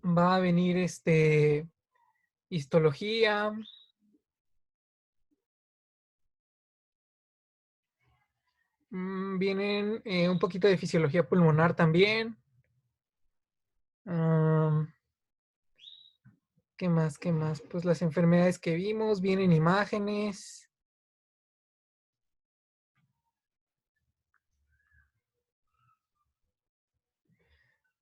va a venir histología. Vienen un poquito de fisiología pulmonar también. ¿Qué más? ¿Qué más? Pues las enfermedades que vimos, vienen imágenes.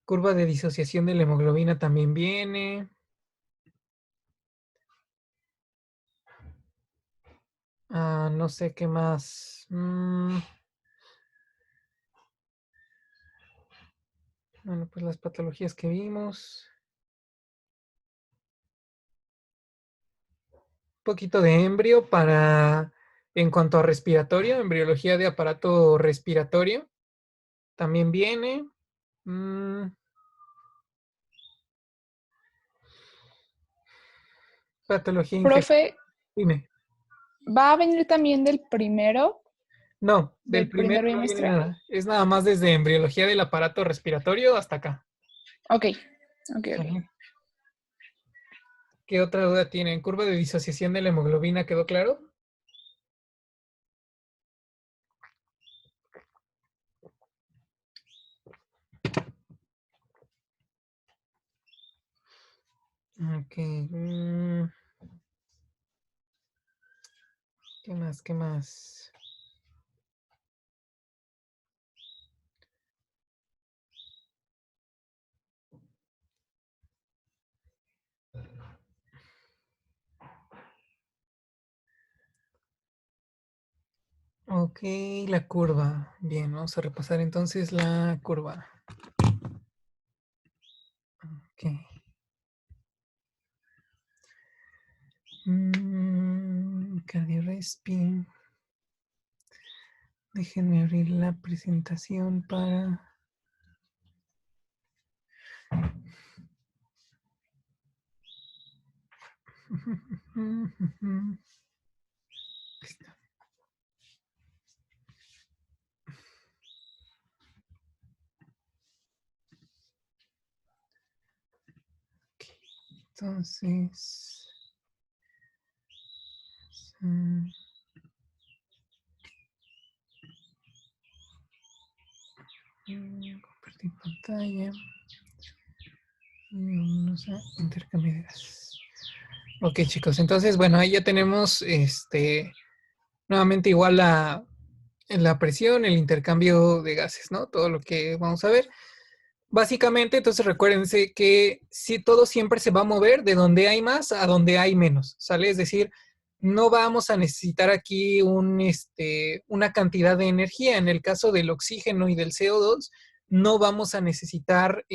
Curva de disociación de la hemoglobina también viene. No sé qué más. Bueno, pues las patologías que vimos. Un poquito de embrio en cuanto a respiratorio, embriología de aparato respiratorio. También viene. Patología infectiva. Profe, Dime. ¿va a venir también del primero, No, del del primero primer no viene bimestre? nada. Es nada más desde embriología del aparato respiratorio hasta acá. Ok, ok, ok. Sale. ¿Qué otra duda tienen? ¿Curva de disociación de la hemoglobina quedó claro? Ok. ¿Qué más? ¿Qué más? Ok, la curva. Bien, vamos a repasar entonces la curva. Ok. Cardiorespi. Déjenme abrir la presentación para... Ok, entonces... compartir pantalla. Vámonos a intercambio de gases. Ok, chicos, entonces, bueno, ahí ya tenemos nuevamente igual la presión, el intercambio de gases, ¿no? Todo lo que vamos a ver. Básicamente, entonces recuérdense que si todo siempre se va a mover de donde hay más a donde hay menos, ¿sale? Es decir, no vamos a necesitar aquí una cantidad de energía. En el caso del oxígeno y del CO2, no vamos a necesitar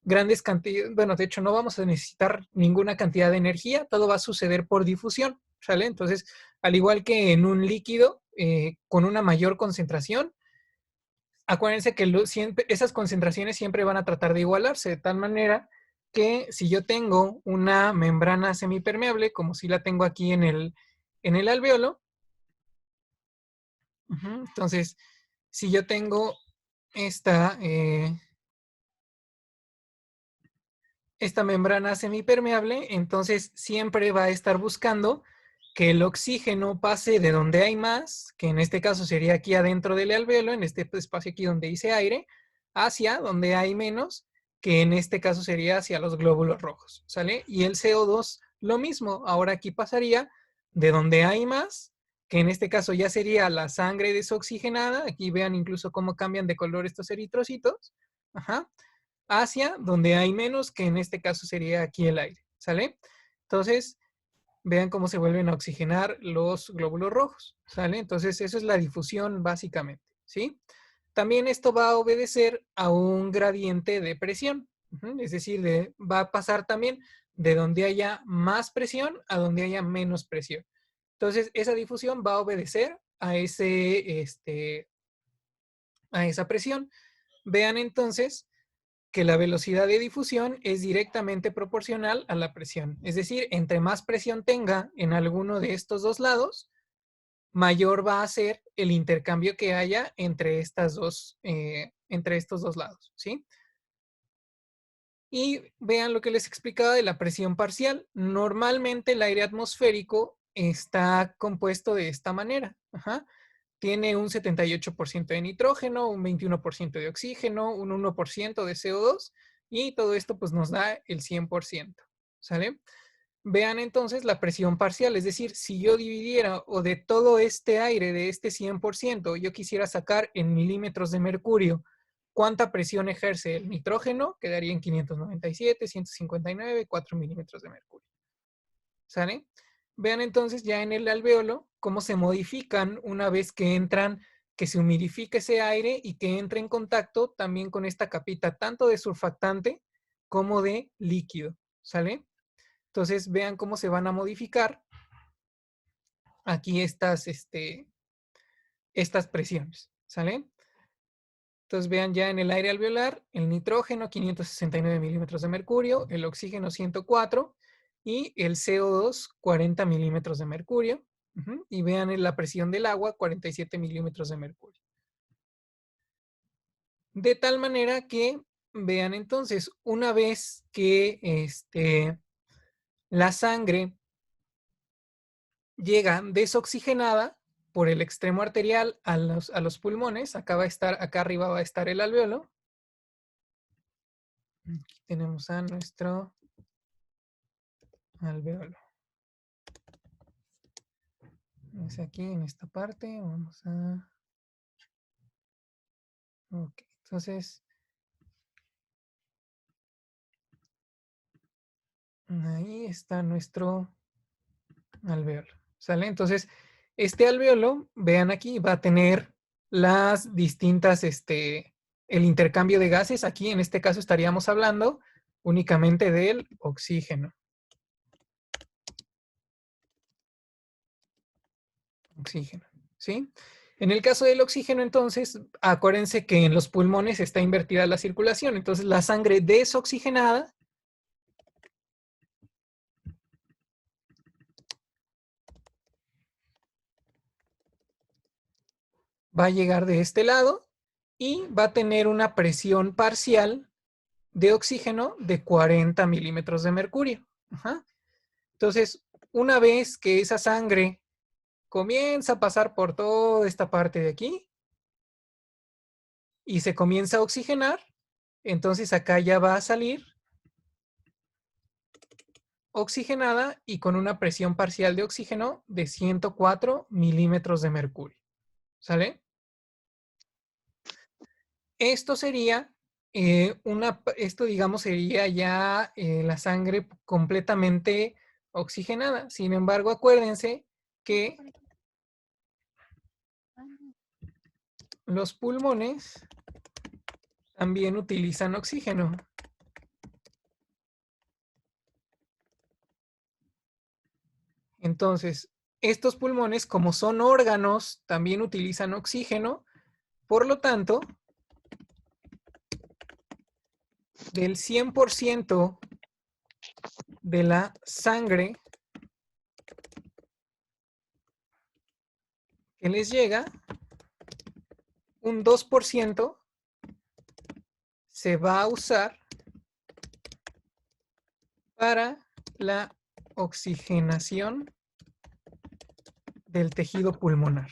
grandes cantidades, bueno, de hecho no vamos a necesitar ninguna cantidad de energía, todo va a suceder por difusión, ¿sale? Entonces, al igual que en un líquido con una mayor concentración, acuérdense que esas concentraciones siempre van a tratar de igualarse, de tal manera que si yo tengo una membrana semipermeable, como si la tengo aquí en el alveolo, entonces, si yo tengo esta, esta membrana semipermeable, entonces siempre va a estar buscando que el oxígeno pase de donde hay más, que en este caso sería aquí adentro del alveolo, en este espacio aquí donde dice aire, hacia donde hay menos, que en este caso sería hacia los glóbulos rojos, ¿sale? Y el CO2 lo mismo, ahora aquí pasaría de donde hay más, que en este caso ya sería la sangre desoxigenada, aquí vean incluso cómo cambian de color estos eritrocitos, ajá, hacia donde hay menos, que en este caso sería aquí el aire, ¿sale? Entonces, vean cómo se vuelven a oxigenar los glóbulos rojos, ¿sale? Entonces, eso es la difusión básicamente, ¿sí? También esto va a obedecer a un gradiente de presión, es decir, va a pasar también de donde haya más presión a donde haya menos presión. Entonces, esa difusión va a obedecer a a esa presión. Vean entonces que la velocidad de difusión es directamente proporcional a la presión. Es decir, entre más presión tenga en alguno de estos dos lados, mayor va a ser el intercambio que haya entre estos dos lados, ¿sí? Y vean lo que les explicaba de la presión parcial. Normalmente el aire atmosférico está compuesto de esta manera. Ajá. Tiene un 78% de nitrógeno, un 21% de oxígeno, un 1% de CO2 y todo esto pues nos da el 100%. ¿Sale? Vean entonces la presión parcial, es decir, si yo dividiera o de todo este aire, de este 100%, yo quisiera sacar en milímetros de mercurio cuánta presión ejerce el nitrógeno, quedaría en 597, 159, 4 milímetros de mercurio. ¿Sale? Vean entonces ya en el alvéolo cómo se modifican una vez que entran, que se humidifica ese aire y que entre en contacto también con esta capita tanto de surfactante como de líquido. ¿Sale? Entonces vean cómo se van a modificar aquí estas presiones. ¿Sale? Entonces vean ya en el aire alveolar, el nitrógeno 569 milímetros de mercurio, el oxígeno 104 y el CO2 40 milímetros de mercurio. Y vean en la presión del agua 47 milímetros de mercurio. De tal manera que vean entonces, una vez que la sangre llega desoxigenada por el extremo arterial a los pulmones, acá arriba va a estar el alvéolo. Aquí tenemos a nuestro alvéolo. Es aquí en esta parte. Vamos a... Ok, entonces... Ahí está nuestro alvéolo. ¿Sale? Entonces, este alvéolo, vean aquí, va a tener las distintas, el intercambio de gases. Aquí en este caso estaríamos hablando únicamente del oxígeno. Oxígeno, ¿sí? En el caso del oxígeno, entonces, acuérdense que en los pulmones está invertida la circulación. Entonces, la sangre desoxigenada va a llegar de este lado y va a tener una presión parcial de oxígeno de 40 milímetros de mercurio. Ajá. Entonces, una vez que esa sangre comienza a pasar por toda esta parte de aquí y se comienza a oxigenar, entonces acá ya va a salir oxigenada y con una presión parcial de oxígeno de 104 milímetros de mercurio. ¿Sale? Esto sería esto digamos sería ya la sangre completamente oxigenada. Sin embargo, acuérdense que los pulmones también utilizan oxígeno. Entonces, estos pulmones, como son órganos, también utilizan oxígeno. Por lo tanto, del 100% de la sangre que les llega, un 2% se va a usar para la oxigenación del tejido pulmonar.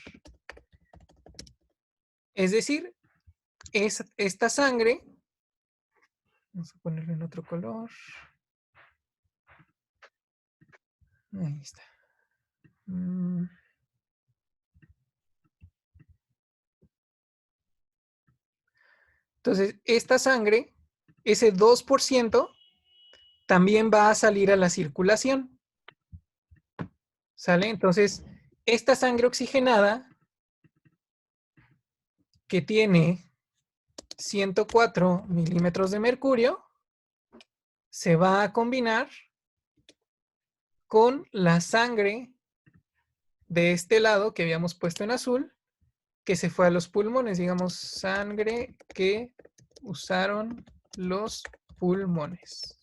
Es decir, esta sangre, vamos a ponerlo en otro color. Ahí está. Entonces, esta sangre, ese 2%, también va a salir a la circulación. ¿Sale? Entonces, esta sangre oxigenada, que tiene 104 milímetros de mercurio, se va a combinar con la sangre de este lado que habíamos puesto en azul, que se fue a los pulmones, digamos, sangre que usaron los pulmones.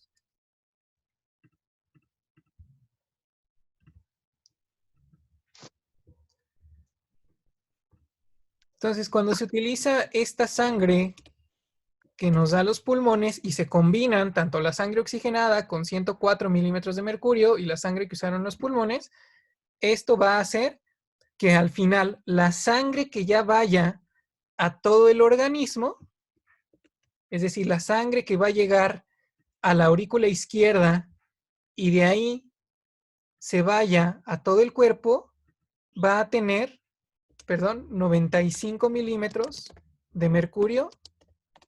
Entonces, cuando se utiliza esta sangre que nos da los pulmones y se combinan tanto la sangre oxigenada con 104 milímetros de mercurio y la sangre que usaron los pulmones, esto va a hacer que al final la sangre que ya vaya a todo el organismo, es decir, la sangre que va a llegar a la aurícula izquierda y de ahí se vaya a todo el cuerpo, va a tener, 95 milímetros de mercurio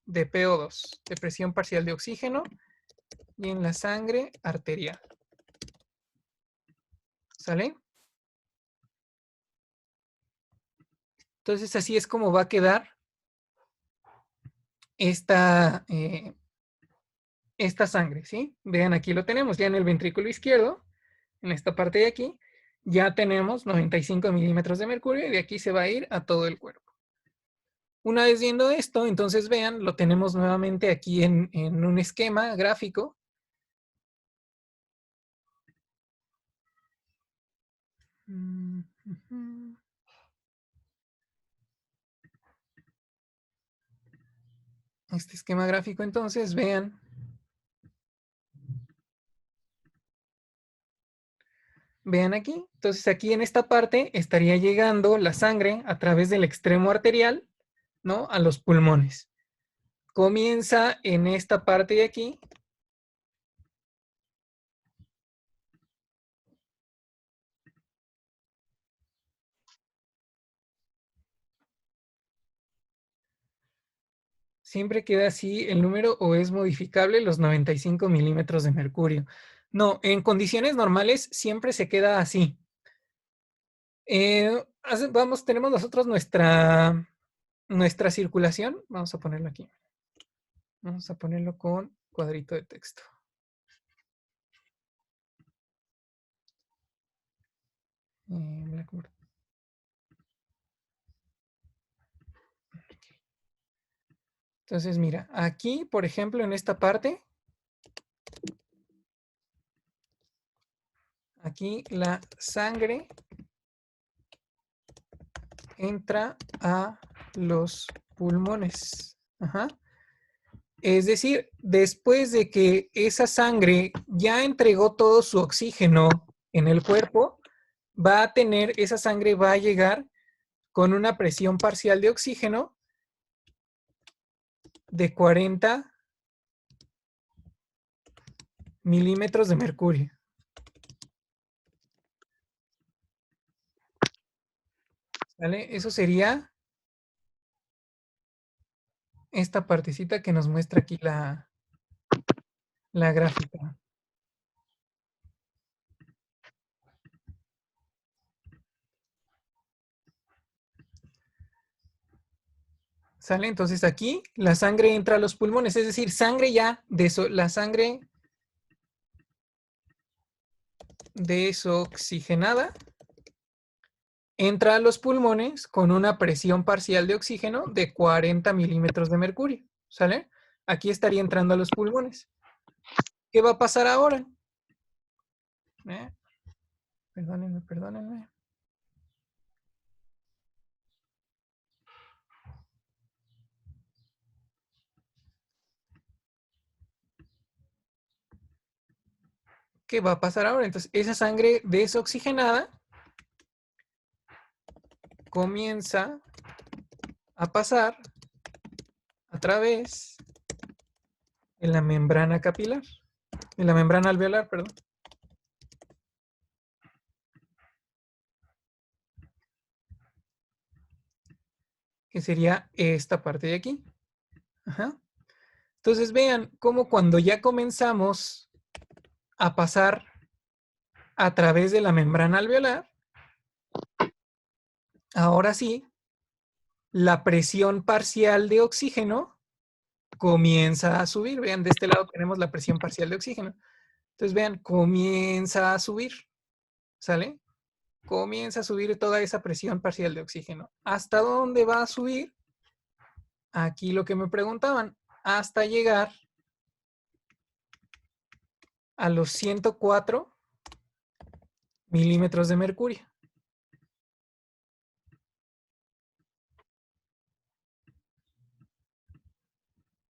de PO2, de presión parcial de oxígeno, y en la sangre arterial. ¿Sale? Entonces así es como va a quedar esta, esta sangre, ¿sí? Vean, aquí lo tenemos ya en el ventrículo izquierdo, en esta parte de aquí, ya tenemos 95 milímetros de mercurio y de aquí se va a ir a todo el cuerpo. Una vez viendo esto, entonces vean, lo tenemos nuevamente aquí en un esquema gráfico. Este esquema gráfico, entonces, vean. Vean aquí. Entonces, aquí en esta parte estaría llegando la sangre a través del extremo arterial, ¿no? A los pulmones. Comienza en esta parte de aquí. Siempre queda así el número o es modificable los 95 milímetros de mercurio. No, en condiciones normales siempre se queda así. Tenemos nosotros nuestra circulación. Vamos a ponerlo aquí. Vamos a ponerlo con cuadrito de texto. Blackboard. Entonces, mira, aquí, por ejemplo, en esta parte, aquí la sangre entra a los pulmones. Ajá. Es decir, después de que esa sangre ya entregó todo su oxígeno en el cuerpo, esa sangre va a llegar con una presión parcial de oxígeno de 40 milímetros de mercurio. ¿Vale? Eso sería esta partecita que nos muestra aquí la gráfica. ¿Sale? Entonces aquí la sangre entra a los pulmones, es decir, sangre ya, la sangre desoxigenada entra a los pulmones con una presión parcial de oxígeno de 40 milímetros de mercurio. ¿Sale? Aquí estaría entrando a los pulmones. ¿Qué va a pasar ahora? Perdónenme, perdónenme. ¿Qué va a pasar ahora? Entonces, esa sangre desoxigenada comienza a pasar a través de la membrana capilar, de la membrana alveolar, perdón. Que sería esta parte de aquí. Ajá. Entonces vean cómo cuando ya comenzamos a pasar a través de la membrana alveolar, ahora sí, la presión parcial de oxígeno comienza a subir. Vean, de este lado tenemos la presión parcial de oxígeno. Entonces vean, comienza a subir, ¿sale? Comienza a subir toda esa presión parcial de oxígeno. ¿Hasta dónde va a subir? Aquí lo que me preguntaban, hasta llegar a los 104 milímetros de mercurio.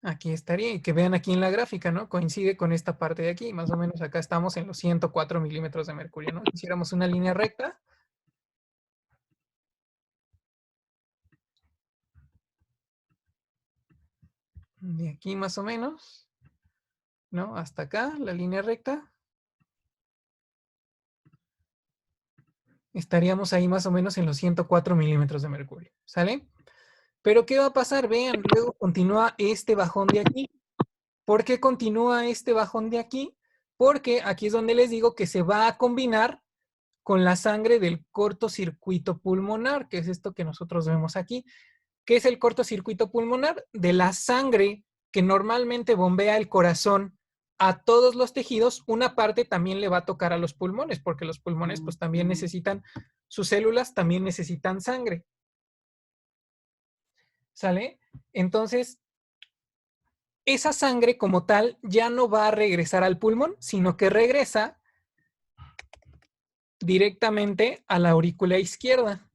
Aquí estaría, y que vean aquí en la gráfica, ¿no? Coincide con esta parte de aquí, más o menos acá estamos en los 104 milímetros de mercurio, ¿no? Si hiciéramos una línea recta, de aquí más o menos, ¿no? Hasta acá, la línea recta, estaríamos ahí más o menos en los 104 milímetros de mercurio, ¿sale? Pero ¿qué va a pasar? Vean, luego continúa este bajón de aquí. ¿Por qué continúa este bajón de aquí? Porque aquí es donde les digo que se va a combinar con la sangre del cortocircuito pulmonar, que es esto que nosotros vemos aquí. ¿Qué es el cortocircuito pulmonar? De la sangre que normalmente bombea el corazón a todos los tejidos, una parte también le va a tocar a los pulmones, porque los pulmones pues también necesitan, sus células también necesitan sangre. ¿Sale? Entonces, esa sangre como tal ya no va a regresar al pulmón, sino que regresa directamente a la aurícula izquierda.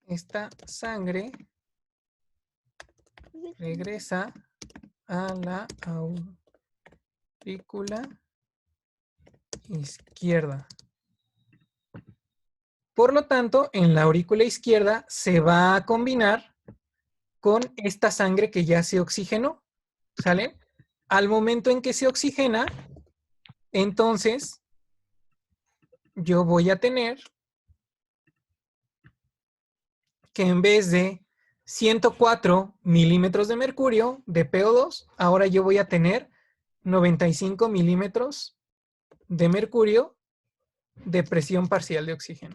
Esta sangre regresa a la aurícula izquierda. Por lo tanto, en la aurícula izquierda se va a combinar con esta sangre que ya se oxigenó, ¿sale? Al momento en que se oxigena, entonces yo voy a tener que en vez de 104 milímetros de mercurio de PO2, ahora yo voy a tener 95 milímetros de mercurio de presión parcial de oxígeno.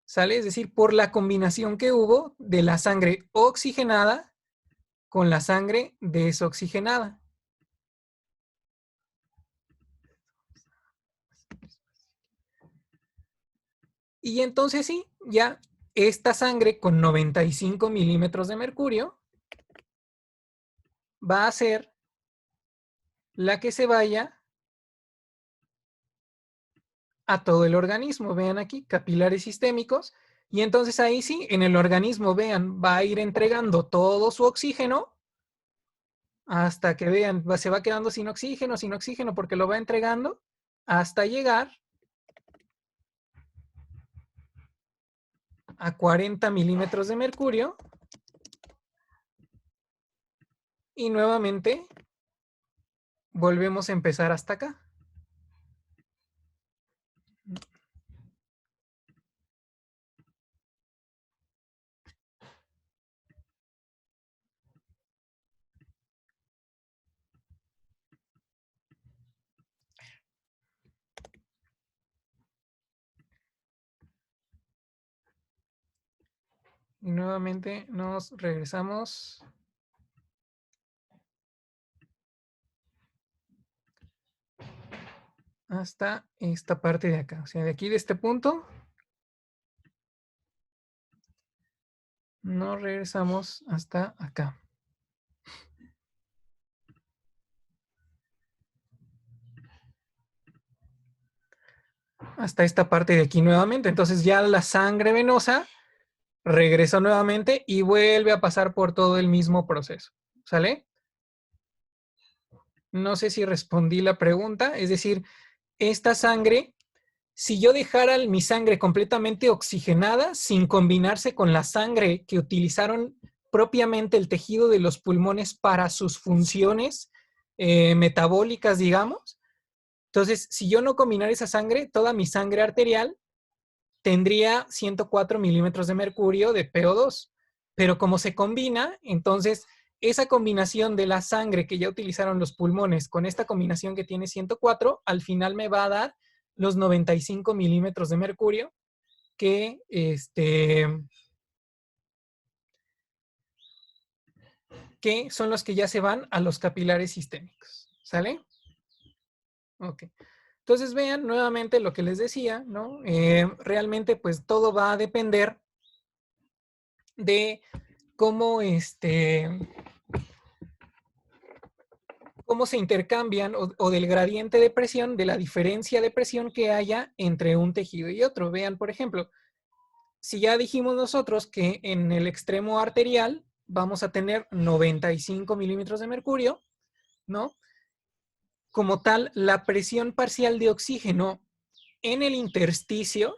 ¿Sale? Es decir, por la combinación que hubo de la sangre oxigenada con la sangre desoxigenada. Y entonces sí, ya esta sangre con 95 milímetros de mercurio va a ser la que se vaya a todo el organismo. Vean aquí, capilares sistémicos. Y entonces ahí sí, en el organismo, vean, va a ir entregando todo su oxígeno hasta que vean, se va quedando sin oxígeno, porque lo va entregando hasta llegar a 40 milímetros de mercurio. Y nuevamente volvemos a empezar hasta acá. Y nuevamente nos regresamos hasta esta parte de acá. O sea, de aquí, de este punto, nos regresamos hasta acá. Hasta esta parte de aquí nuevamente. Entonces ya la sangre venosa regresa nuevamente y vuelve a pasar por todo el mismo proceso. ¿Sale? No sé si respondí la pregunta. Es decir, esta sangre, si yo dejara mi sangre completamente oxigenada, sin combinarse con la sangre que utilizaron propiamente el tejido de los pulmones para sus funciones metabólicas, digamos. Entonces, si yo no combinara esa sangre, toda mi sangre arterial tendría 104 milímetros de mercurio de PO2. Pero como se combina, entonces esa combinación de la sangre que ya utilizaron los pulmones con esta combinación que tiene 104, al final me va a dar los 95 milímetros de mercurio que son los que ya se van a los capilares sistémicos. ¿Sale? Ok. Entonces vean nuevamente lo que les decía, ¿no? Realmente pues todo va a depender de cómo, cómo se intercambian o del gradiente de presión, de la diferencia de presión que haya entre un tejido y otro. Vean, por ejemplo, si ya dijimos nosotros que en el extremo arterial vamos a tener 95 milímetros de mercurio, ¿no? Como tal, la presión parcial de oxígeno en el intersticio,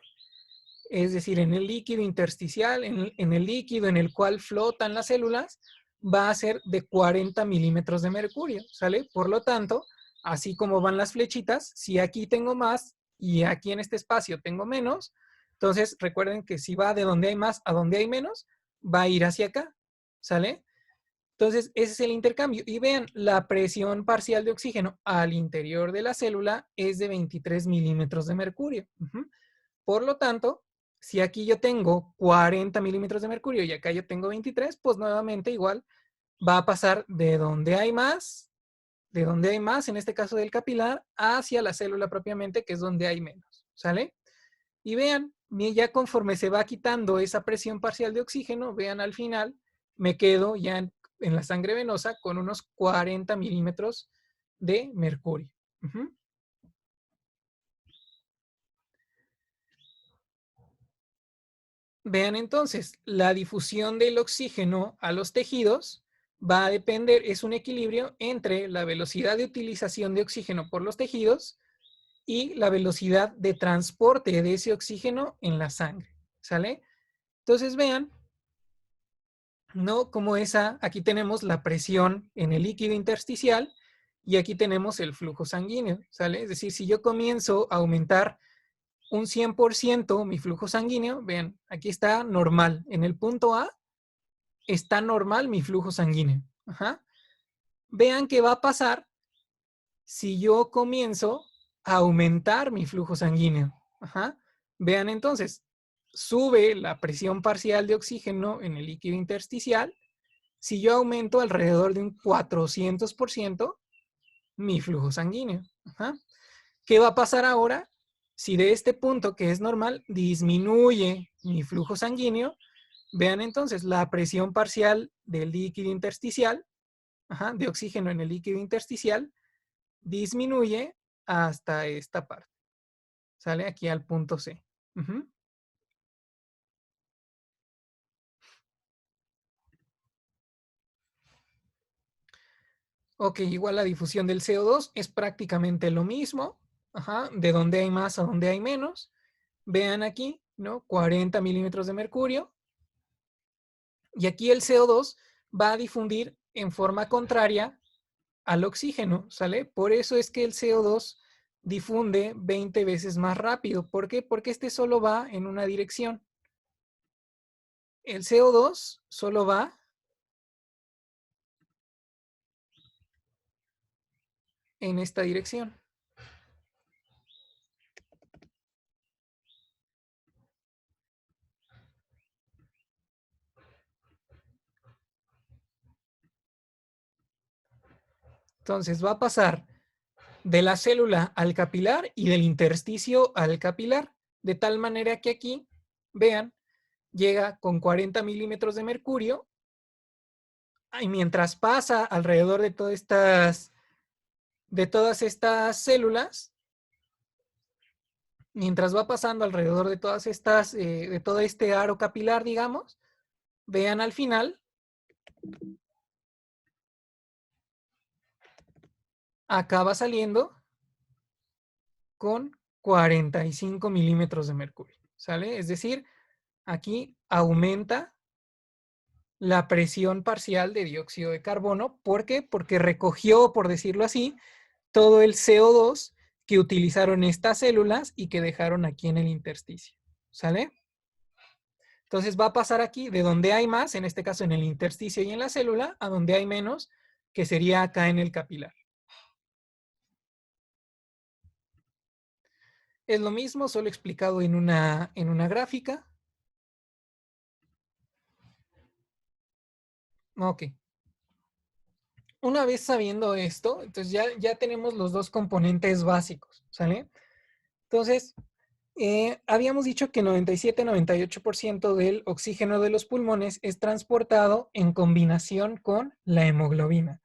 es decir, en el líquido intersticial, en el líquido en el cual flotan las células, va a ser de 40 milímetros de mercurio, ¿sale? Por lo tanto, así como van las flechitas, si aquí tengo más y aquí en este espacio tengo menos, entonces recuerden que si va de donde hay más a donde hay menos, va a ir hacia acá, ¿sale? Entonces, ese es el intercambio. Y vean, la presión parcial de oxígeno al interior de la célula es de 23 milímetros de mercurio. Por lo tanto, si aquí yo tengo 40 milímetros de mercurio y acá yo tengo 23, pues nuevamente igual va a pasar de donde hay más, en este caso del capilar, hacia la célula propiamente, que es donde hay menos. ¿Sale? Y vean, ya conforme se va quitando esa presión parcial de oxígeno, vean al final, me quedo ya en la sangre venosa con unos 40 milímetros de mercurio. Vean entonces, la difusión del oxígeno a los tejidos va a depender, es un equilibrio entre la velocidad de utilización de oxígeno por los tejidos y la velocidad de transporte de ese oxígeno en la sangre. ¿Sale? Entonces vean, ¿no? Como aquí tenemos la presión en el líquido intersticial y aquí tenemos el flujo sanguíneo, ¿sale? Es decir, si yo comienzo a aumentar un 100% mi flujo sanguíneo, vean, aquí está normal. En el punto A está normal mi flujo sanguíneo. Ajá. Vean qué va a pasar si yo comienzo a aumentar mi flujo sanguíneo. Ajá. Vean entonces, sube la presión parcial de oxígeno en el líquido intersticial. Si yo aumento alrededor de un 400% mi flujo sanguíneo. Ajá. ¿Qué va a pasar ahora? Si de este punto que es normal disminuye mi flujo sanguíneo, vean entonces la presión parcial del líquido intersticial, de oxígeno en el líquido intersticial, disminuye hasta esta parte. Sale aquí al punto C. Ok, igual la difusión del CO2 es prácticamente lo mismo. De donde hay más a donde hay menos. Vean aquí, ¿no? 40 milímetros de mercurio. Y aquí el CO2 va a difundir en forma contraria al oxígeno, ¿sale? Por eso es que el CO2 difunde 20 veces más rápido. ¿Por qué? Porque este solo va en una dirección. El CO2 solo va en esta dirección. Entonces va a pasar de la célula al capilar y del intersticio al capilar, de tal manera que aquí, vean, llega con 40 milímetros de mercurio y mientras pasa alrededor de todas estas células, mientras va pasando alrededor de todas estas, de todo este aro capilar, digamos, vean al final, acaba saliendo con 45 milímetros de mercurio, ¿sale? Es decir, aquí aumenta la presión parcial de dióxido de carbono. ¿Por qué? Porque recogió, por decirlo así, todo el CO2 que utilizaron estas células y que dejaron aquí en el intersticio. ¿Sale? Entonces va a pasar aquí de donde hay más, en este caso en el intersticio y en la célula, a donde hay menos, que sería acá en el capilar. Es lo mismo, solo explicado en una gráfica. Ok. Una vez sabiendo esto, entonces ya tenemos los dos componentes básicos, ¿sale? Entonces, habíamos dicho que 97-98% del oxígeno de los pulmones es transportado en combinación con la hemoglobina.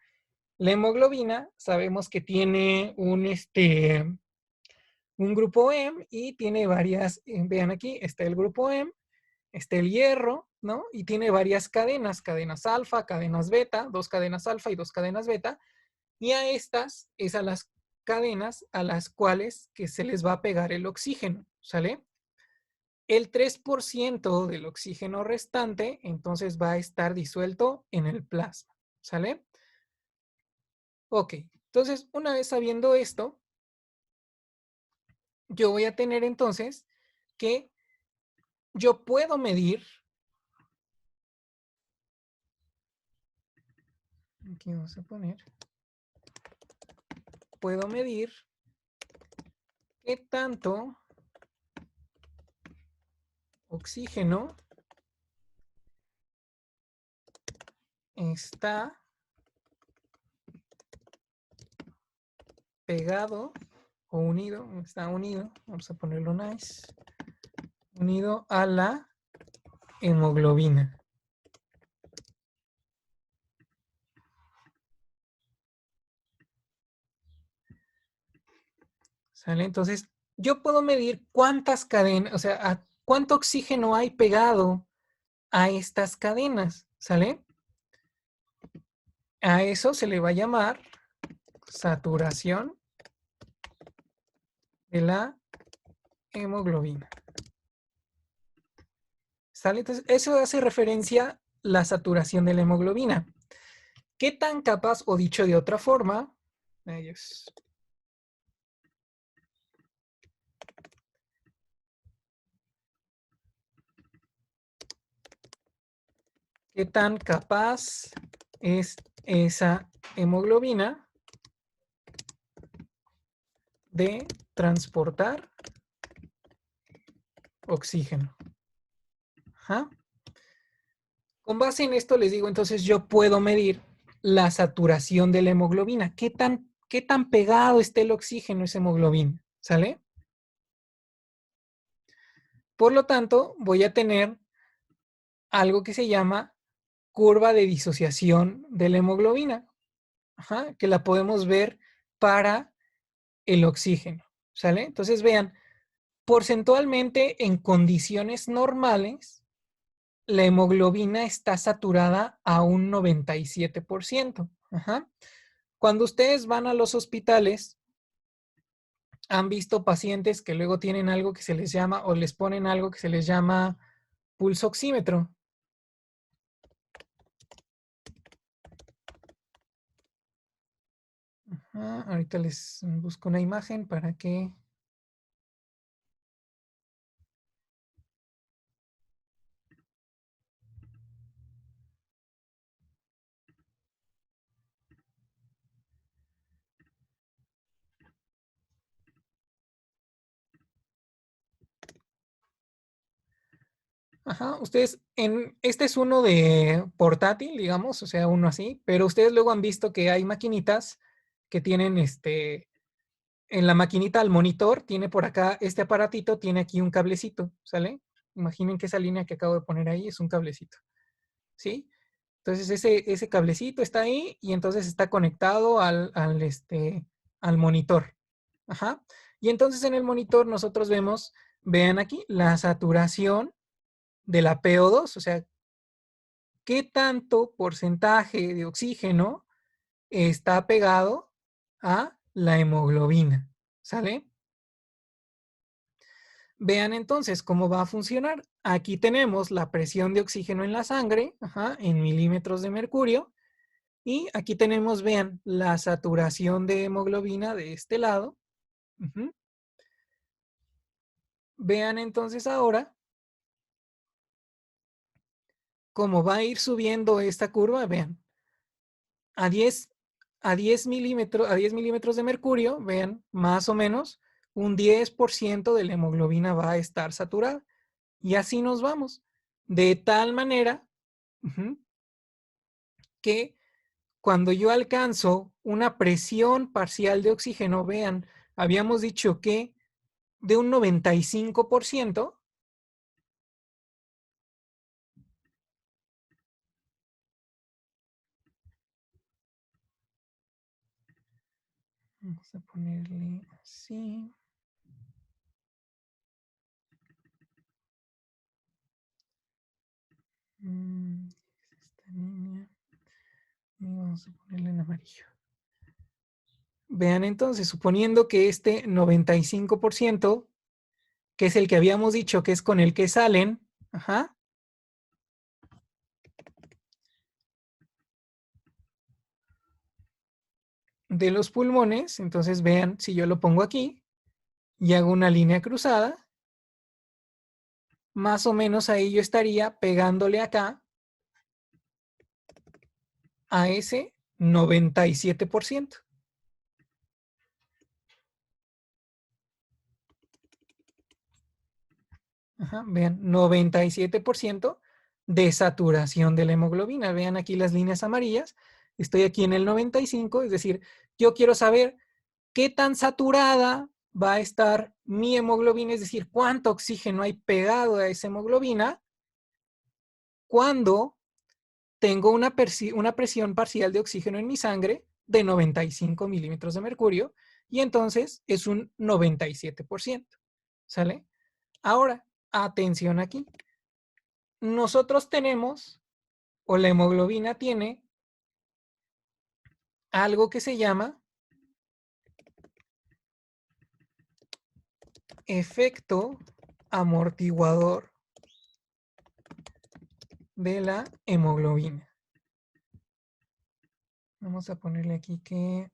La hemoglobina sabemos que tiene un grupo M y tiene varias, vean aquí, está el grupo M está el hierro, ¿no? Y tiene varias cadenas, cadenas alfa, cadenas beta, 2 cadenas alfa y 2 cadenas beta. Y a estas es a las cadenas a las cuales que se les va a pegar el oxígeno, ¿sale? El 3% del oxígeno restante, entonces va a estar disuelto en el plasma, ¿sale? Ok, entonces una vez sabiendo esto, yo voy a tener entonces que yo puedo medir, aquí vamos a poner, puedo medir qué tanto oxígeno está pegado o unido, está unido, vamos a ponerlo nice, unido a la hemoglobina. ¿Sale? Entonces, yo puedo medir cuántas cadenas, o sea, cuánto oxígeno hay pegado a estas cadenas, ¿sale? A eso se le va a llamar saturación de la hemoglobina. ¿Sale? Entonces, eso hace referencia a la saturación de la hemoglobina. ¿Qué tan capaz, o dicho de otra forma, qué tan capaz es esa hemoglobina de transportar oxígeno? Ajá. Con base en esto les digo, entonces yo puedo medir la saturación de la hemoglobina. Qué tan pegado está el oxígeno a esa hemoglobina? ¿Sale? Por lo tanto, voy a tener algo que se llama curva de disociación de la hemoglobina, ajá, que la podemos ver para el oxígeno. ¿Sale? Entonces vean, porcentualmente en condiciones normales, la hemoglobina está saturada a un 97%. Ajá. Cuando ustedes van a los hospitales, han visto pacientes que luego tienen algo que se les llama, o les ponen algo que se les llama pulso oxímetro. Ajá, ahorita les busco una imagen para que... Ajá, ustedes, este es uno de portátil, digamos, o sea, uno así, pero ustedes luego han visto que hay maquinitas que tienen en la maquinita al monitor, tiene por acá este aparatito, tiene aquí un cablecito, ¿sale? Imaginen que esa línea que acabo de poner ahí es un cablecito, ¿sí? Entonces ese cablecito está ahí y entonces está conectado al monitor. Ajá. Y entonces en el monitor nosotros vemos, vean aquí, la saturación de la PO2, o sea, qué tanto porcentaje de oxígeno está pegado a la hemoglobina. ¿Sale? Vean entonces cómo va a funcionar. Aquí tenemos la presión de oxígeno en la sangre, ajá, en milímetros de mercurio. Y aquí tenemos, vean, la saturación de hemoglobina de este lado. Uh-huh. Vean entonces ahora cómo va a ir subiendo esta curva. Vean, a 10, a 10 milímetros de mercurio, vean, más o menos un 10% de la hemoglobina va a estar saturada. Y así nos vamos. De tal manera uh-huh, que cuando yo alcanzo una presión parcial de oxígeno, vean, habíamos dicho que de un 95%, vamos a ponerle así. Esta línea. Y vamos a ponerla en amarillo. Vean entonces, suponiendo que este 95%, que es el que habíamos dicho que es con el que salen, ajá, de los pulmones, entonces vean, si yo lo pongo aquí y hago una línea cruzada, más o menos ahí yo estaría pegándole acá a ese 97%. Ajá, vean, 97% de saturación de la hemoglobina. Vean aquí las líneas amarillas. Estoy aquí en el 95, es decir, yo quiero saber qué tan saturada va a estar mi hemoglobina, es decir, cuánto oxígeno hay pegado a esa hemoglobina cuando tengo una presión parcial de oxígeno en mi sangre de 95 milímetros de mercurio y entonces es un 97%. ¿Sale? Ahora, atención aquí. Nosotros tenemos, o la hemoglobina tiene, algo que se llama efecto amortiguador de la hemoglobina. Vamos a ponerle aquí que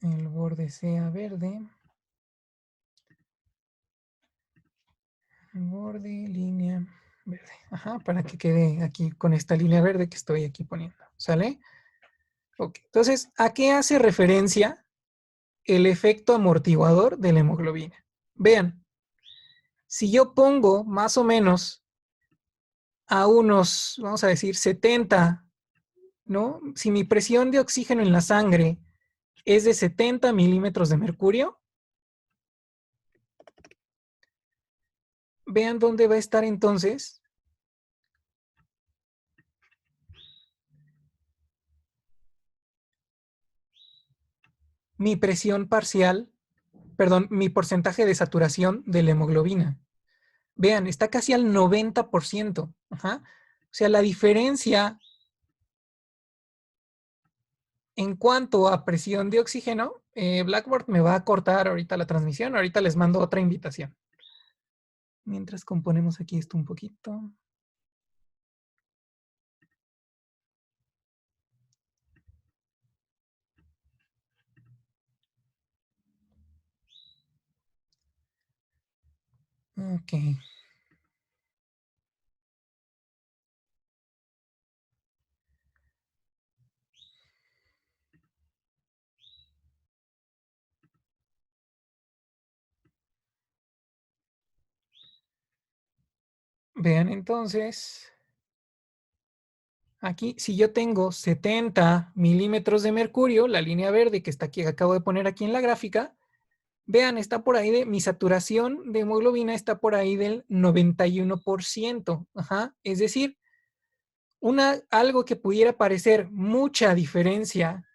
el borde sea verde. El borde, línea verde. Ajá, para que quede aquí con esta línea verde que estoy aquí poniendo. ¿Sale? Ok. Entonces, ¿a qué hace referencia el efecto amortiguador de la hemoglobina? Vean, si yo pongo más o menos a unos, vamos a decir, 70, ¿no? Si mi presión de oxígeno en la sangre es de 70 milímetros de mercurio, vean dónde va a estar entonces mi presión parcial, perdón, mi porcentaje de saturación de la hemoglobina. Vean, está casi al 90%. Ajá. O sea, la diferencia en cuanto a presión de oxígeno, Blackboard me va a cortar ahorita la transmisión, ahorita les mando otra invitación. Mientras componemos aquí esto un poquito. Ok. Vean entonces, aquí si yo tengo 70 milímetros de mercurio, la línea verde que está aquí, que acabo de poner aquí en la gráfica, vean, está por ahí de, mi saturación de hemoglobina está por ahí del 91%. Ajá. Es decir, algo que pudiera parecer mucha diferencia